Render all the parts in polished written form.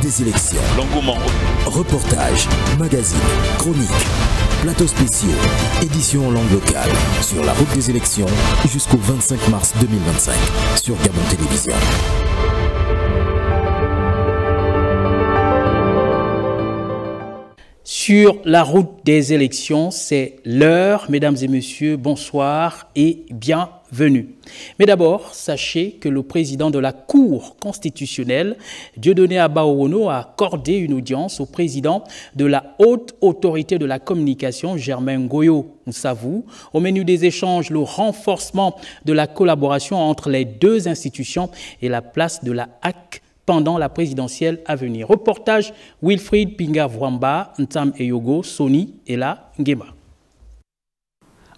des élections. L'engouement. Reportages, magazines, chroniques, plateaux spéciaux, éditions en langue locale. Sur la route des élections jusqu'au 25 mars 2025 sur Gabon Télévision. Sur la route des élections, c'est l'heure. Mesdames et messieurs, bonsoir et bienvenue. Mais d'abord, sachez que le président de la Cour constitutionnelle, Dieudonné Abaowono, a accordé une audience au président de la Haute Autorité de la Communication, Germain Ngoyo Moussavou. Au menu des échanges, le renforcement de la collaboration entre les deux institutions et la place de la HAC pendant la présidentielle à venir. Reportage Wilfried Pinga-Vwamba, Ntam Eyogo, Sony et la Ngema.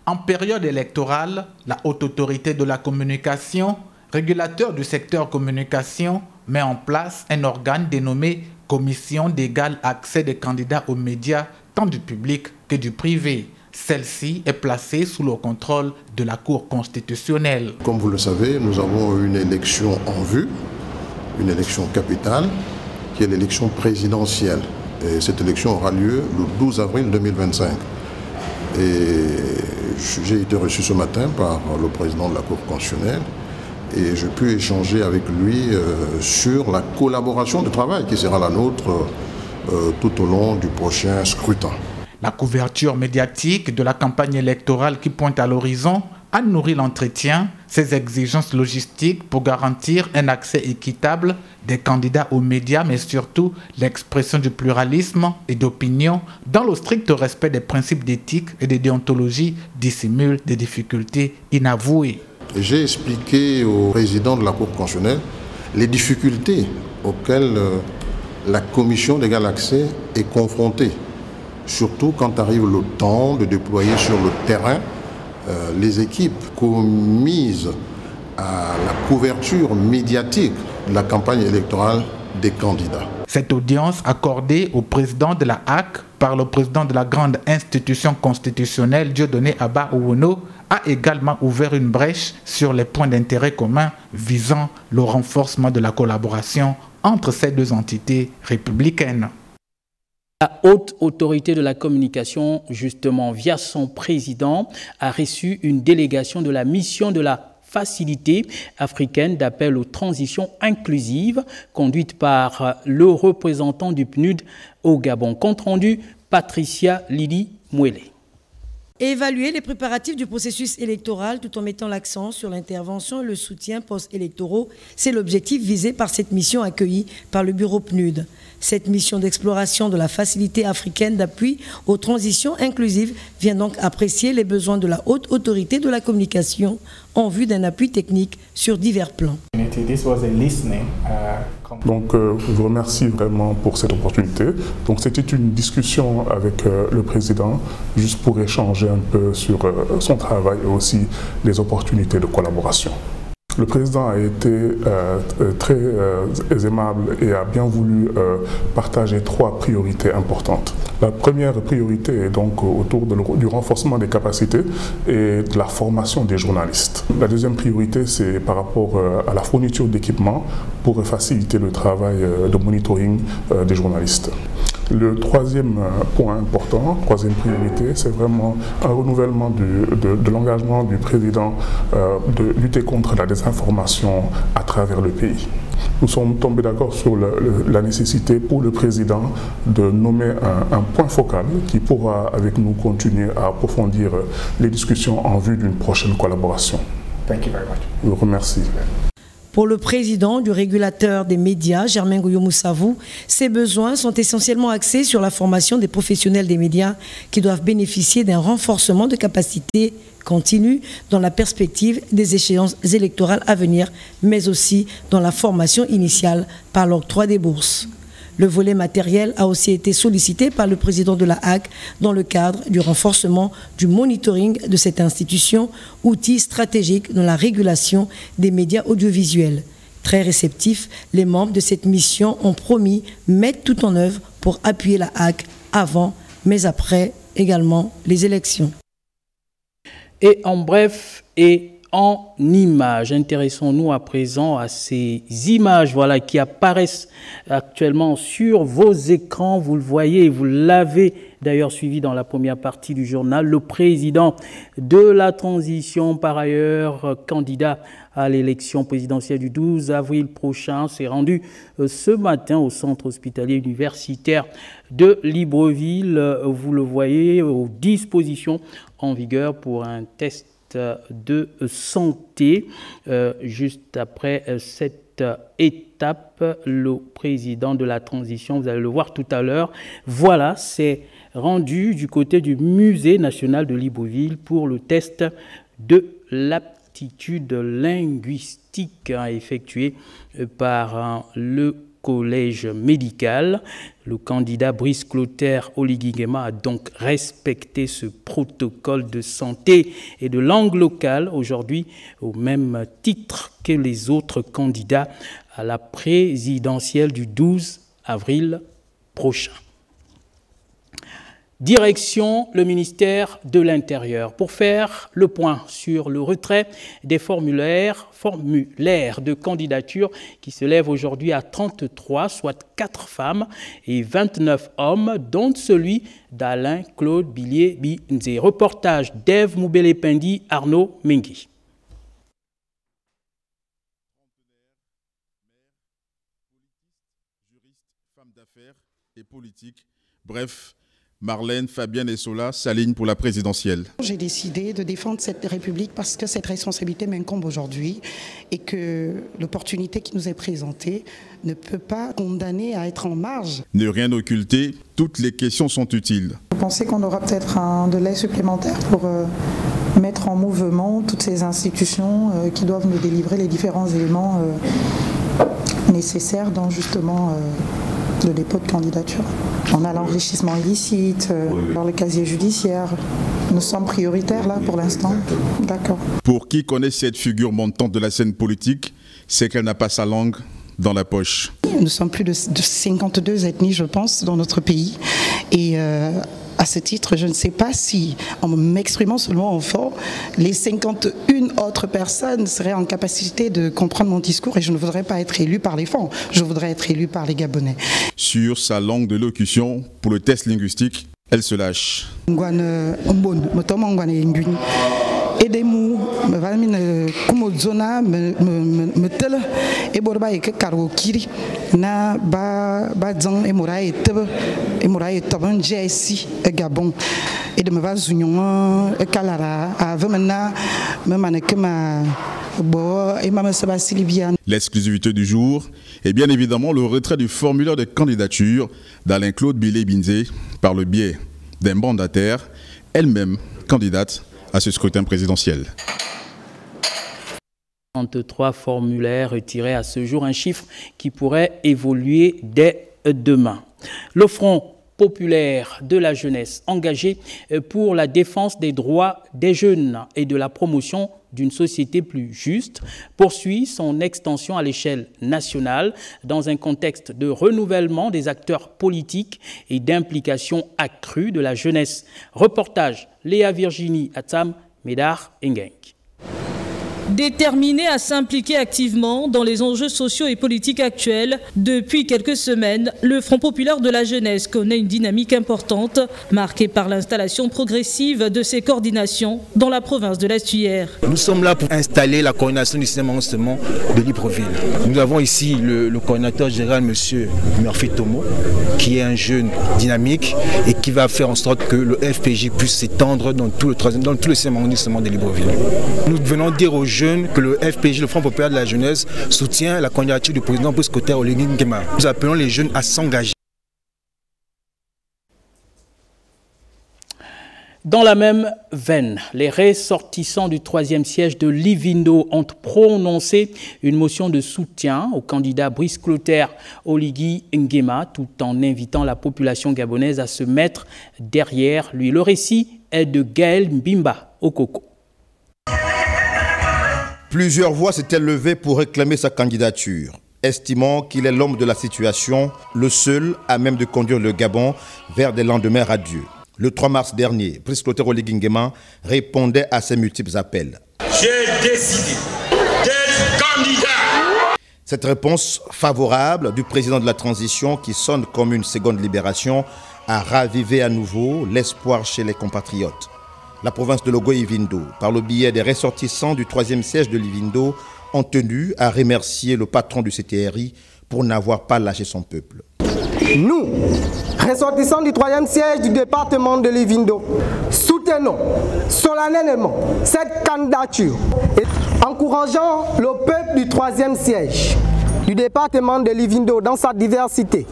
En période électorale, la Haute Autorité de la Communication, régulateur du secteur communication, met en place un organe dénommé Commission d'égal accès des candidats aux médias, tant du public que du privé. Celle-ci est placée sous le contrôle de la Cour constitutionnelle. Comme vous le savez, nous avons une élection en vue, une élection capitale, qui est l'élection présidentielle. Et cette élection aura lieu le 12 avril 2025. Et j'ai été reçu ce matin par le président de la Cour constitutionnelle et je peux échanger avec lui sur la collaboration de travail qui sera la nôtre tout au long du prochain scrutin. La couverture médiatique de la campagne électorale qui pointe à l'horizon a nourri l'entretien, ses exigences logistiques pour garantir un accès équitable des candidats aux médias, mais surtout l'expression du pluralisme et d'opinion dans le strict respect des principes d'éthique et de déontologie dissimulent des difficultés inavouées. J'ai expliqué au président de la Cour constitutionnelle les difficultés auxquelles la commission d'égal accès est confrontée, surtout quand arrive le temps de déployer sur le terrain les équipes commises à la couverture médiatique de la campagne électorale des candidats. Cette audience accordée au président de la HAC par le président de la grande institution constitutionnelle, Dieudonné Abaowono, a également ouvert une brèche sur les points d'intérêt communs visant le renforcement de la collaboration entre ces deux entités républicaines. La Haute Autorité de la Communication, justement, via son président, a reçu une délégation de la mission de la Facilité africaine d'appel aux transitions inclusives, conduite par le représentant du PNUD au Gabon. Compte rendu, Patricia Lili Mouele. Évaluer les préparatifs du processus électoral tout en mettant l'accent sur l'intervention et le soutien post-électoraux, c'est l'objectif visé par cette mission accueillie par le bureau PNUD. Cette mission d'exploration de la Facilité africaine d'appui aux transitions inclusives vient donc apprécier les besoins de la Haute Autorité de la Communication en vue d'un appui technique sur divers plans. Donc, je vous remercie vraiment pour cette opportunité. Donc, c'était une discussion avec le président, juste pour échanger un peu sur son travail et aussi les opportunités de collaboration. Le président a été très aimable et a bien voulu partager 3 priorités importantes. La première priorité est donc autour du renforcement des capacités et de la formation des journalistes. La deuxième priorité, c'est par rapport à la fourniture d'équipements pour faciliter le travail de monitoring des journalistes. Le troisième point important, troisième priorité, c'est vraiment un renouvellement de l'engagement du président de lutter contre la désinformation à travers le pays. Nous sommes tombés d'accord sur la nécessité pour le président de nommer un point focal qui pourra avec nous continuer à approfondir les discussions en vue d'une prochaine collaboration. Thank you very much. Je vous remercie. Pour le président du régulateur des médias, Germain Ngoyo Moussavou, ses besoins sont essentiellement axés sur la formation des professionnels des médias qui doivent bénéficier d'un renforcement de capacité continue dans la perspective des échéances électorales à venir, mais aussi dans la formation initiale par l'octroi des bourses. Le volet matériel a aussi été sollicité par le président de la HAC dans le cadre du renforcement du monitoring de cette institution, outil stratégique dans la régulation des médias audiovisuels. Très réceptifs, les membres de cette mission ont promis mettre tout en œuvre pour appuyer la HAC avant, mais après également les élections. Et en bref, en images. Intéressons-nous à présent à ces images qui apparaissent actuellement sur vos écrans. Vous le voyez, vous l'avez d'ailleurs suivi dans la première partie du journal. Le président de la transition, par ailleurs candidat à l'élection présidentielle du 12 avril prochain, s'est rendu ce matin au centre hospitalier universitaire de Libreville. Vous le voyez, aux dispositions en vigueur pour un test de santé. Juste après cette étape, le président de la transition, vous allez le voir tout à l'heure, c'est rendu du côté du Musée national de Libreville pour le test de l'aptitude linguistique effectué par le collège médical. Le candidat Brice Clotaire Oligui Nguema a donc respecté ce protocole de santé et de langue locale aujourd'hui au même titre que les autres candidats à la présidentielle du 12 avril prochain. Direction le ministère de l'Intérieur pour faire le point sur le retrait des formulaires de candidature qui se lèvent aujourd'hui à 33, soit 4 femmes et 29 hommes, dont celui d'Alain-Claude Billié-Binzé. Reportage d'Ève Moubele-Pendi, Arnaud Mengi. Femmes d'affaires et politiques, bref, Marlène, Fabienne et Sola s'alignent pour la présidentielle. J'ai décidé de défendre cette République parce que cette responsabilité m'incombe aujourd'hui et que l'opportunité qui nous est présentée ne peut pas condamner à être en marge. Ne rien occulter, toutes les questions sont utiles. Vous pensez qu'on aura peut-être un délai supplémentaire pour mettre en mouvement toutes ces institutions qui doivent nous délivrer les différents éléments nécessaires dans justement le dépôt de candidature. On a l'enrichissement illicite, dans le casier judiciaire. Nous sommes prioritaires là pour l'instant. D'accord. Pour qui connaît cette figure montante de la scène politique, c'est qu'elle n'a pas sa langue dans la poche. Nous sommes plus de 52 ethnies, je pense, dans notre pays. Et à ce titre, je ne sais pas si, en m'exprimant seulement en fort, les 51 autres personnes seraient en capacité de comprendre mon discours et je ne voudrais pas être élu par les fonds, je voudrais être élu par les Gabonais. Sur sa langue de locution, pour le test linguistique, elle se lâche. Aidez-moi, me va me comme zona me tele et borba et que karokiri na ba zang et moraï taban jesi Gabon et de me va zunion kalara avemena me manekema bo et mama Sébastien. L'exclusivité du jour est bien évidemment le retrait du formulaire de candidature d'Alain-Claude Billié-Binzé par le biais d'un mandataire, elle-même candidate à ce scrutin présidentiel. 33 formulaires retirés à ce jour, un chiffre qui pourrait évoluer dès demain. Le Front populaire de la jeunesse engagé pour la défense des droits des jeunes et de la promotion d'une société plus juste poursuit son extension à l'échelle nationale dans un contexte de renouvellement des acteurs politiques et d'implication accrue de la jeunesse. Reportage Léa Virginie Atsam, Médard Engenk. Déterminé à s'impliquer activement dans les enjeux sociaux et politiques actuels, depuis quelques semaines, le Front populaire de la jeunesse connaît une dynamique importante, marquée par l'installation progressive de ses coordinations dans la province de l'Estuaire. Nous sommes là pour installer la coordination du cinéma de Libreville. Nous avons ici le coordinateur général, M. Murphy Tomo, qui est un jeune dynamique et qui va faire en sorte que le FPJ puisse s'étendre dans tout le cinéma de Libreville. Nous venons dire aux jeunes que le FPJ, le Front populaire de la jeunesse, soutient la candidature du président Brice Clotaire Oligui Nguema. Nous appelons les jeunes à s'engager. Dans la même veine, les ressortissants du 3e siège de Livindo ont prononcé une motion de soutien au candidat Brice Clotaire Oligui Nguema, tout en invitant la population gabonaise à se mettre derrière lui. Le récit est de Gaël Mbimba Okoko. Plusieurs voix s'étaient levées pour réclamer sa candidature, estimant qu'il est l'homme de la situation, le seul à même de conduire le Gabon vers des lendemains radieux. Le 3 mars dernier, Brice Clotaire Oligui Nguema répondait à ces multiples appels. j'ai décidé d'être candidat. Cette réponse favorable du président de la transition, qui sonne comme une seconde libération, a ravivé à nouveau l'espoir chez les compatriotes. La province de Logo-Ivindo, par le biais des ressortissants du 3e siège de l'Ivindo, ont tenu à remercier le patron du CTRI pour n'avoir pas lâché son peuple. Nous, ressortissants du 3e siège du département de l'Ivindo, soutenons solennellement cette candidature et encourageons le peuple du 3e siège du département de l'Ivindo dans sa diversité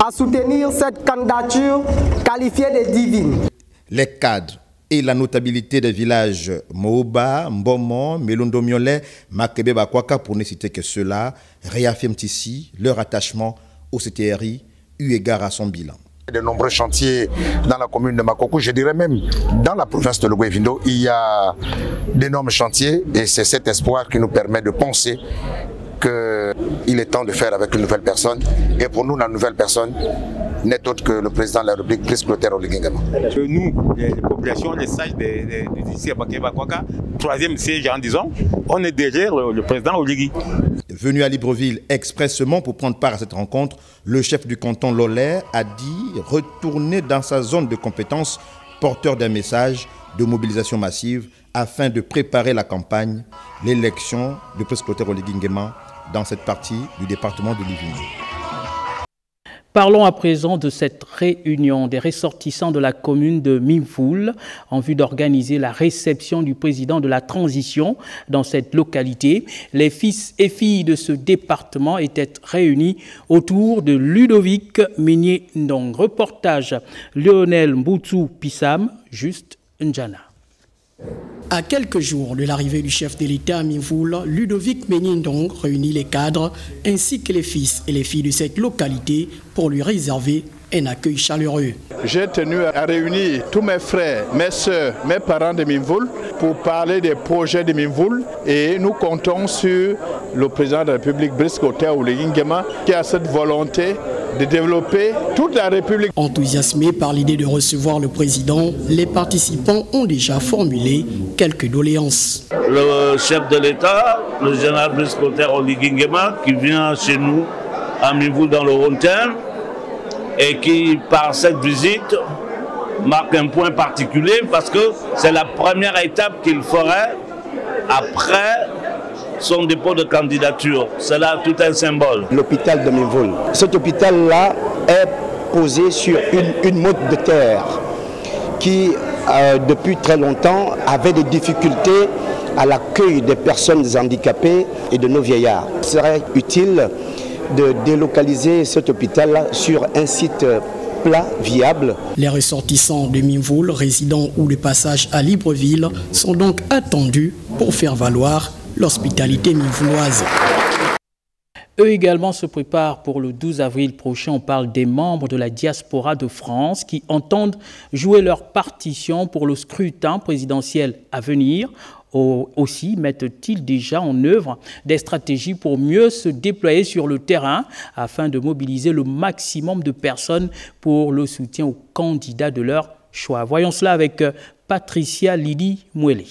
à soutenir cette candidature qualifiée de divine. Les cadres et la notabilité des villages Mooba, Mbomon, Melondo Miolet, Makebe Bakwaka, pour ne citer que ceux-là, réaffirment ici leur attachement au CTRI eu égard à son bilan. De nombreux chantiers dans la commune de Makoko, je dirais même dans la province de Logo-Ivindo, il y a d'énormes chantiers et c'est cet espoir qui nous permet de penser qu'il est temps de faire avec une nouvelle personne. Et pour nous, la nouvelle personne n'est autre que le président de la République, Brice Clotaire Oligui Nguema. Nous, les populations, les sages d'ici à Baké-Bakwaka, 3e siège en disant, on est derrière le président Oligui. Venu à Libreville expressément pour prendre part à cette rencontre, le chef du canton Lollet a dit retourner dans sa zone de compétence, porteur d'un message de mobilisation massive afin de préparer la campagne, l'élection de Brice Clotaire Oligui Nguema dans cette partie du département de l'Ivindo. Parlons à présent de cette réunion des ressortissants de la commune de Mimfoul en vue d'organiser la réception du président de la transition dans cette localité. Les fils et filles de ce département étaient réunis autour de Ludovic Meigny-Ndong. Reportage Lionel Mboutsou Pissam, juste Njana. À quelques jours de l'arrivée du chef de l'État à Mimfoul, Ludovic Meigny-Ndong réunit les cadres ainsi que les fils et les filles de cette localité pour lui réserver un accueil chaleureux. J'ai tenu à réunir tous mes frères, mes soeurs, mes parents de Mimfoul pour parler des projets de Mimfoul et nous comptons sur le président de la République, Brice Clotaire Oligui Nguema, qui a cette volonté de développer toute la République. Enthousiasmés par l'idée de recevoir le président, les participants ont déjà formulé quelques doléances. Le chef de l'État, le général Brice Clotaire Oligui Nguema, qui vient chez nous à Mimfoul dans le Rhône-Terre et qui, par cette visite, marque un point particulier parce que c'est la première étape qu'il ferait après son dépôt de candidature. C'est là tout un symbole. L'hôpital de Mimfoul. Cet hôpital-là est posé sur une motte de terre qui, depuis très longtemps, avait des difficultés à l'accueil des personnes handicapées et de nos vieillards. Il serait utile de délocaliser cet hôpital sur un site plat, viable. Les ressortissants de Mimfoul, résidents ou de passage à Libreville, sont donc attendus pour faire valoir l'hospitalité mimfouloise. Eux également se préparent pour le 12 avril prochain. On parle des membres de la diaspora de France qui entendent jouer leur partition pour le scrutin présidentiel à venir. Aussi mettent-ils déjà en œuvre des stratégies pour mieux se déployer sur le terrain afin de mobiliser le maximum de personnes pour le soutien aux candidats de leur choix. Voyons cela avec Patricia Lili Mouelé.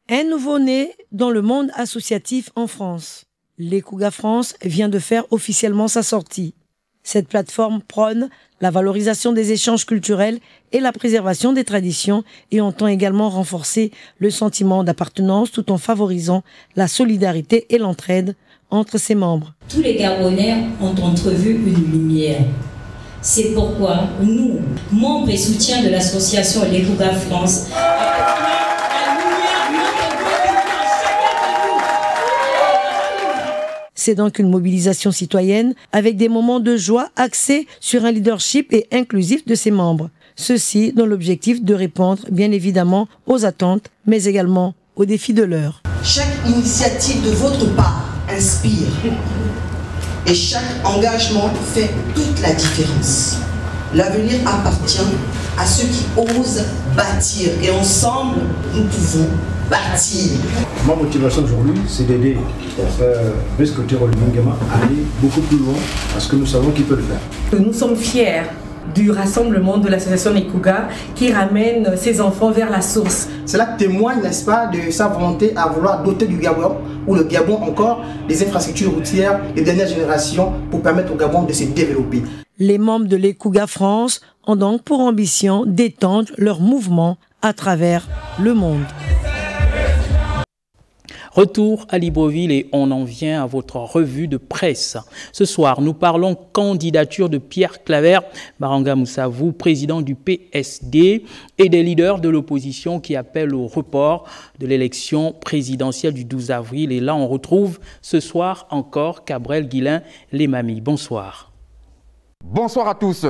Un nouveau-né dans le monde associatif en France. L'Ekouga France vient de faire officiellement sa sortie. Cette plateforme prône la valorisation des échanges culturels et la préservation des traditions et entend également renforcer le sentiment d'appartenance tout en favorisant la solidarité et l'entraide entre ses membres. Tous les Gabonais ont entrevu une lumière. C'est pourquoi nous, membres et soutiens de l'association L'Ekouga France, c'est donc une mobilisation citoyenne avec des moments de joie axés sur un leadership et inclusif de ses membres. Ceci dans l'objectif de répondre bien évidemment aux attentes, mais également aux défis de l'heure. Chaque initiative de votre part inspire et chaque engagement fait toute la différence. L'avenir appartient à ceux qui osent bâtir et ensemble nous pouvons bâtir. Ma motivation aujourd'hui, c'est d'aider Brice Clotaire Oligui Nguema à aller beaucoup plus loin parce que nous savons qu'il peut le faire. Nous sommes fiers du rassemblement de l'association Nekuga qui ramène ses enfants vers la source. Cela témoigne, n'est-ce pas, de sa volonté à vouloir doter du Gabon, ou le Gabon encore, des infrastructures routières de dernière génération pour permettre au Gabon de se développer. Les membres de l'Ekuga France ont donc pour ambition d'étendre leur mouvement à travers le monde. Retour à Libreville et on en vient à votre revue de presse. Ce soir, nous parlons candidature de Pierre Claver Maranga Moussavou, président du PSD, et des leaders de l'opposition qui appellent au report de l'élection présidentielle du 12 avril. Et là, on retrouve ce soir encore Cabrel Guillain Lemami. Bonsoir. Bonsoir à tous.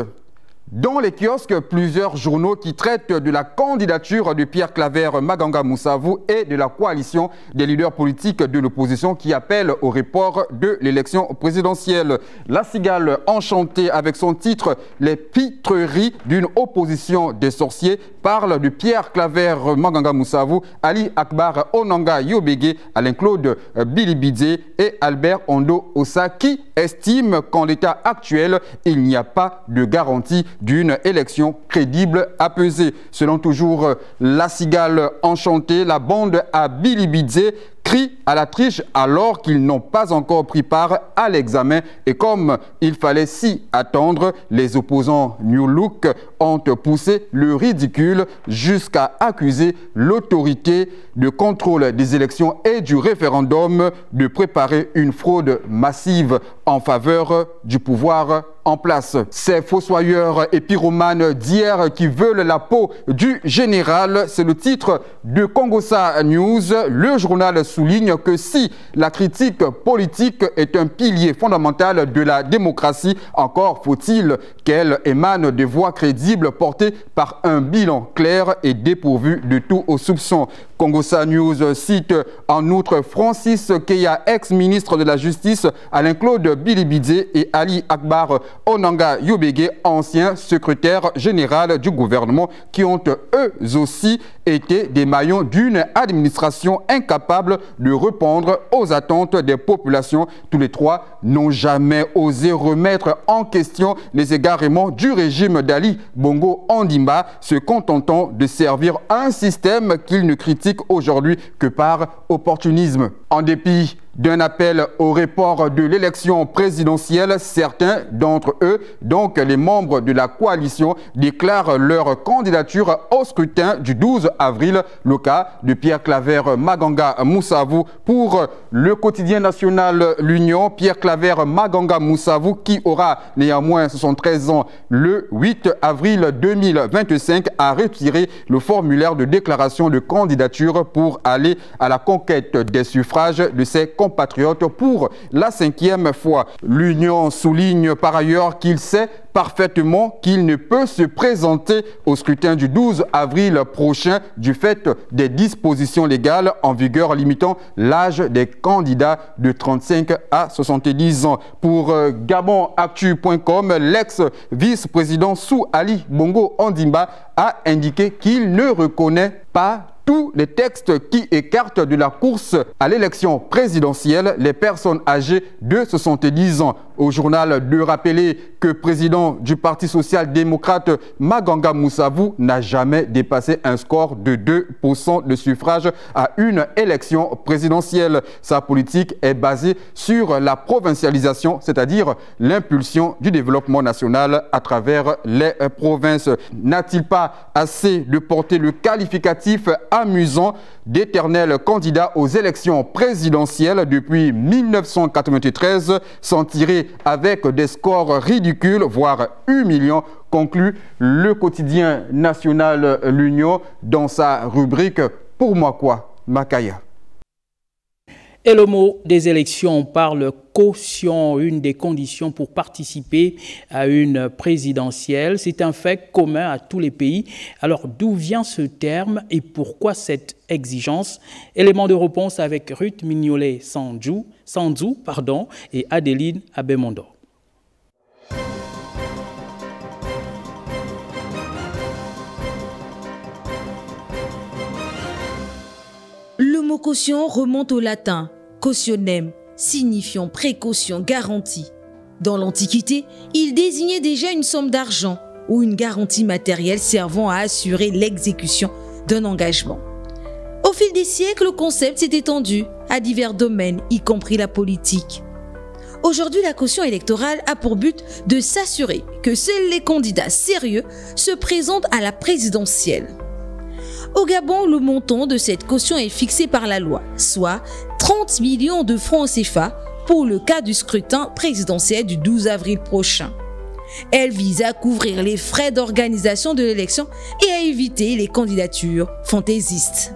Dans les kiosques, plusieurs journaux qui traitent de la candidature de Pierre Claver Maranga Moussavou et de la coalition des leaders politiques de l'opposition qui appellent au report de l'élection présidentielle. La Cigale, enchantée avec son titre « Les pitreries d'une opposition des sorciers », parle de Pierre Claver Maranga Moussavou, Ali Akbar Onanga Yobege, Alain-Claude Bilibidze et Albert Ondo Ossa qui estiment qu'en l'état actuel, il n'y a pas de garantie d'une élection crédible apaisée. Selon toujours La Cigale enchantée, la bande à Bilibidze crie à la triche alors qu'ils n'ont pas encore pris part à l'examen et comme il fallait s'y attendre, les opposants New Look ont poussé le ridicule jusqu'à accuser l'autorité de contrôle des élections et du référendum de préparer une fraude massive en faveur du pouvoir en place. Ces fossoyeurs et pyromanes d'hier qui veulent la peau du général, c'est le titre de Congosa News. Le journal souligne que si la critique politique est un pilier fondamental de la démocratie, encore faut-il qu'elle émane de voix crédibles portées par un bilan clair et dépourvu de tout soupçon. Congosa News cite en outre Francis Keya, ex-ministre de la Justice, Alain-Claude Bilibidze et Ali Akbar Onanga Yobege, ancien secrétaire général du gouvernement, qui ont eux aussi été des maillons d'une administration incapable de répondre aux attentes des populations. Tous les trois n'ont jamais osé remettre en question les égarements du régime d'Ali Bongo Ondimba, se contentant de servir un système qu'ils ne critiquent aujourd'hui que par opportunisme. En dépit d'un appel au report de l'élection présidentielle, certains d'entre eux, donc les membres de la coalition, déclarent leur candidature au scrutin du 12 avril, le cas de Pierre Claver Maranga Moussavou. Pour le quotidien national L'Union, Pierre Claver Maranga Moussavou, qui aura néanmoins 73 ans le 8 avril 2025, a retiré le formulaire de déclaration de candidature pour aller à la conquête des suffrages de ses compatriotes pour la 5e fois. L'Union souligne par ailleurs qu'il sait parfaitement qu'il ne peut se présenter au scrutin du 12 avril prochain du fait des dispositions légales en vigueur limitant l'âge des candidats de 35 à 70 ans. Pour GabonActu.com, l'ex-vice-président Sou Ali Bongo Ondimba a indiqué qu'il ne reconnaît pas tous les textes qui écartent de la course à l'élection présidentielle les personnes âgées de 70 ans. Au journal de rappeler que président du Parti social-démocrate Maranga Moussavou n'a jamais dépassé un score de 2% de suffrage à une élection présidentielle. Sa politique est basée sur la provincialisation, c'est-à-dire l'impulsion du développement national à travers les provinces. N'a-t-il pas assez de porter le qualificatif amusant d'éternel candidat aux élections présidentielles depuis 1993 sans tirer avec des scores ridicules, voire humiliants, conclut le quotidien national L'Union dans sa rubrique « Pour moi quoi, Makaya ». Et le mot des élections, on parle caution, une des conditions pour participer à une présidentielle. C'est un fait commun à tous les pays. Alors d'où vient ce terme et pourquoi cette exigence? Élément de réponse avec Ruth Mignolet-Sandzou et Adeline Abemondo. Le mot caution remonte au latin cautionem, signifiant précaution, garantie. Dans l'Antiquité, il désignait déjà une somme d'argent ou une garantie matérielle servant à assurer l'exécution d'un engagement. Au fil des siècles, le concept s'est étendu à divers domaines, y compris la politique. Aujourd'hui, la caution électorale a pour but de s'assurer que seuls les candidats sérieux se présentent à la présidentielle. Au Gabon, le montant de cette caution est fixé par la loi, soit 30 millions de francs CFA pour le cas du scrutin présidentiel du 12 avril prochain. Elle vise à couvrir les frais d'organisation de l'élection et à éviter les candidatures fantaisistes.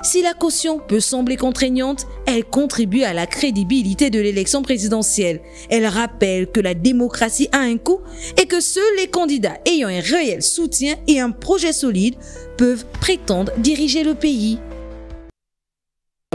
Si la caution peut sembler contraignante, elle contribue à la crédibilité de l'élection présidentielle. Elle rappelle que la démocratie a un coût et que seuls les candidats ayant un réel soutien et un projet solide peuvent prétendre diriger le pays.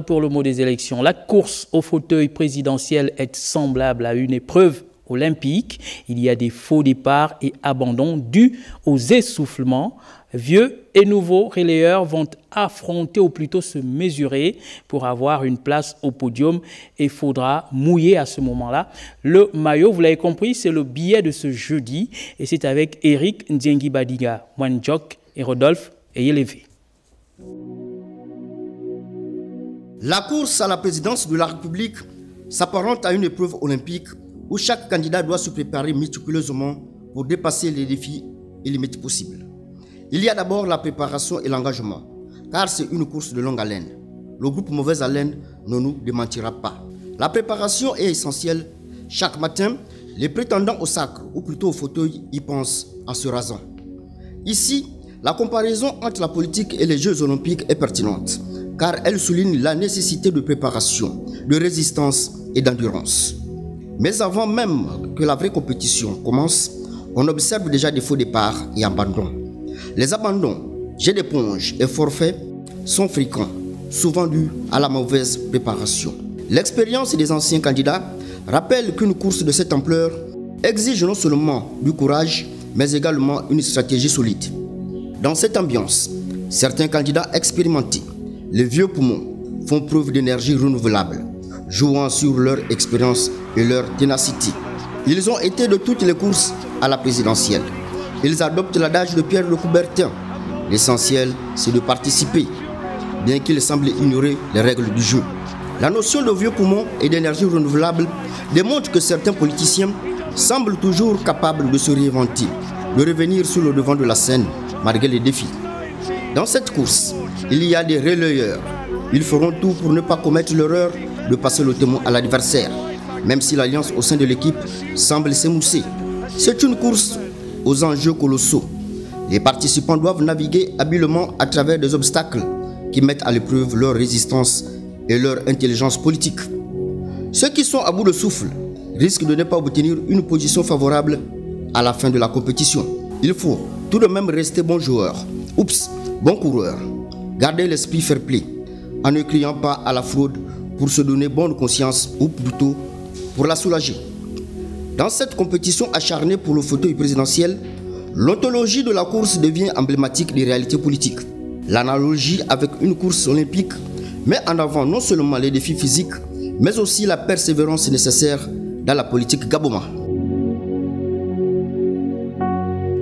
Pour le mot des élections, la course au fauteuil présidentiel est semblable à une épreuve olympique. Il y a des faux départs et abandons dus aux essoufflements. Vieux et nouveaux relayeurs vont affronter ou plutôt se mesurer pour avoir une place au podium et faudra mouiller à ce moment-là. Le maillot, vous l'avez compris, c'est le billet de ce jeudi et c'est avec Eric Ndiengi Badiga, Wanjok et Rodolphe Eyelevé. La course à la présidence de la République s'apparente à une épreuve olympique où chaque candidat doit se préparer méticuleusement pour dépasser les défis et les limites possibles. Il y a d'abord la préparation et l'engagement, car c'est une course de longue haleine. Le groupe Mauvaise Haleine ne nous démentira pas. La préparation est essentielle. Chaque matin, les prétendants au sacre, ou plutôt au fauteuil, y pensent en se rasant. Ici, la comparaison entre la politique et les Jeux olympiques est pertinente, car elle souligne la nécessité de préparation, de résistance et d'endurance. Mais avant même que la vraie compétition commence, on observe déjà des faux départs et abandons. Les abandons, jets d'éponge et forfaits sont fréquents, souvent dus à la mauvaise préparation. L'expérience des anciens candidats rappelle qu'une course de cette ampleur exige non seulement du courage, mais également une stratégie solide. Dans cette ambiance, certains candidats expérimentés, les vieux poumons, font preuve d'énergie renouvelable, jouant sur leur expérience et leur ténacité. Ils ont été de toutes les courses à la présidentielle. Ils adoptent l'adage de Pierre de Coubertin. L'essentiel, c'est de participer, bien qu'ils semblent ignorer les règles du jeu. La notion de vieux poumons et d'énergie renouvelable démontre que certains politiciens semblent toujours capables de se réinventer, de revenir sur le devant de la scène, malgré les défis. Dans cette course, il y a des relayeurs. Ils feront tout pour ne pas commettre l'erreur de passer le témoin à l'adversaire, même si l'alliance au sein de l'équipe semble s'émousser. C'est une course aux enjeux colossaux. Les participants doivent naviguer habilement à travers des obstacles qui mettent à l'épreuve leur résistance et leur intelligence politique. Ceux qui sont à bout de souffle risquent de ne pas obtenir une position favorable à la fin de la compétition. Il faut tout de même rester bon joueur, bon coureur, garder l'esprit fair play, en ne criant pas à la fraude pour se donner bonne conscience ou plutôt pour la soulager. Dans cette compétition acharnée pour le fauteuil présidentiel, l'ontologie de la course devient emblématique des réalités politiques. L'analogie avec une course olympique met en avant non seulement les défis physiques, mais aussi la persévérance nécessaire dans la politique gaboma.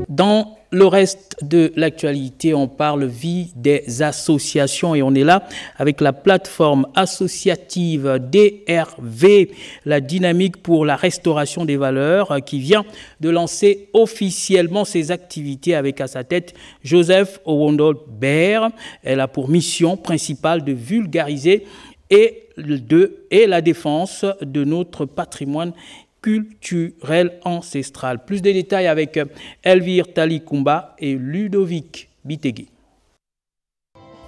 Dans le reste de l'actualité, on parle vie des associations et on est là avec la plateforme associative DRV, la dynamique pour la restauration des valeurs, qui vient de lancer officiellement ses activités avec à sa tête Joseph Owondol Ber. Elle a pour mission principale de vulgariser et la défense de notre patrimoine culturel ancestral. Plus de détails avec Elvire Talikumba et Ludovic Bitegui.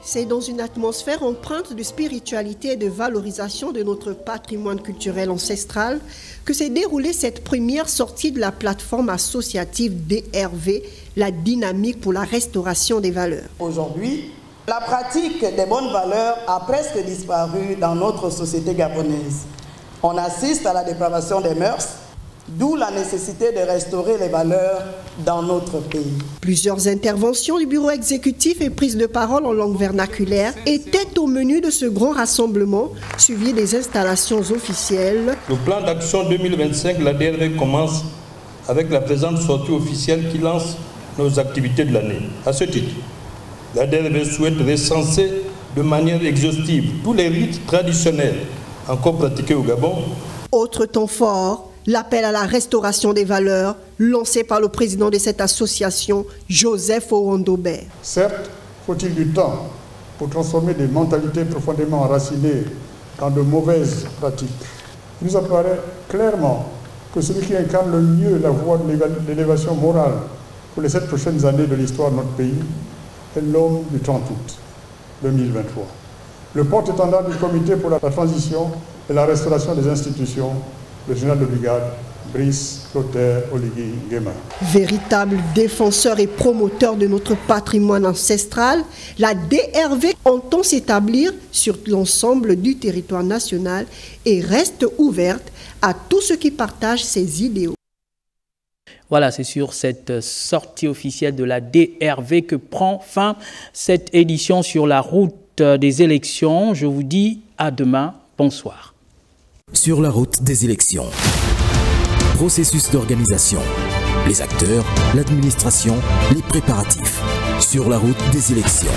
C'est dans une atmosphère empreinte de spiritualité et de valorisation de notre patrimoine culturel ancestral que s'est déroulée cette première sortie de la plateforme associative DRV, la dynamique pour la restauration des valeurs. Aujourd'hui, la pratique des bonnes valeurs a presque disparu dans notre société gabonaise. On assiste à la dépravation des mœurs, d'où la nécessité de restaurer les valeurs dans notre pays. Plusieurs interventions du bureau exécutif et prises de parole en langue vernaculaire étaient au menu de ce grand rassemblement, suivi des installations officielles. Le plan d'action 2025, la DRV commence avec la présente sortie officielle qui lance nos activités de l'année. À ce titre, la DRV souhaite recenser de manière exhaustive tous les rites traditionnels encore pratiqués au Gabon. Autre temps fort, l'appel à la restauration des valeurs lancé par le président de cette association, Joseph Owondobert. Certes, faut-il du temps pour transformer des mentalités profondément enracinées dans de mauvaises pratiques. Il nous apparaît clairement que celui qui incarne le mieux la voie de l'élévation morale pour les 7 prochaines années de l'histoire de notre pays est l'homme du 30 août 2023. Le porte-étendard du comité pour la transition et la restauration des institutions, le général de brigade, Brice Clotaire Oligui Nguema. Véritable défenseur et promoteur de notre patrimoine ancestral, la DRV entend s'établir sur l'ensemble du territoire national et reste ouverte à tous ceux qui partagent ses idéaux. Voilà, c'est sur cette sortie officielle de la DRV que prend fin cette édition sur la route des élections. Je vous dis à demain. Bonsoir. Sur la route des élections. Processus d'organisation. Les acteurs, l'administration, les préparatifs. Sur la route des élections.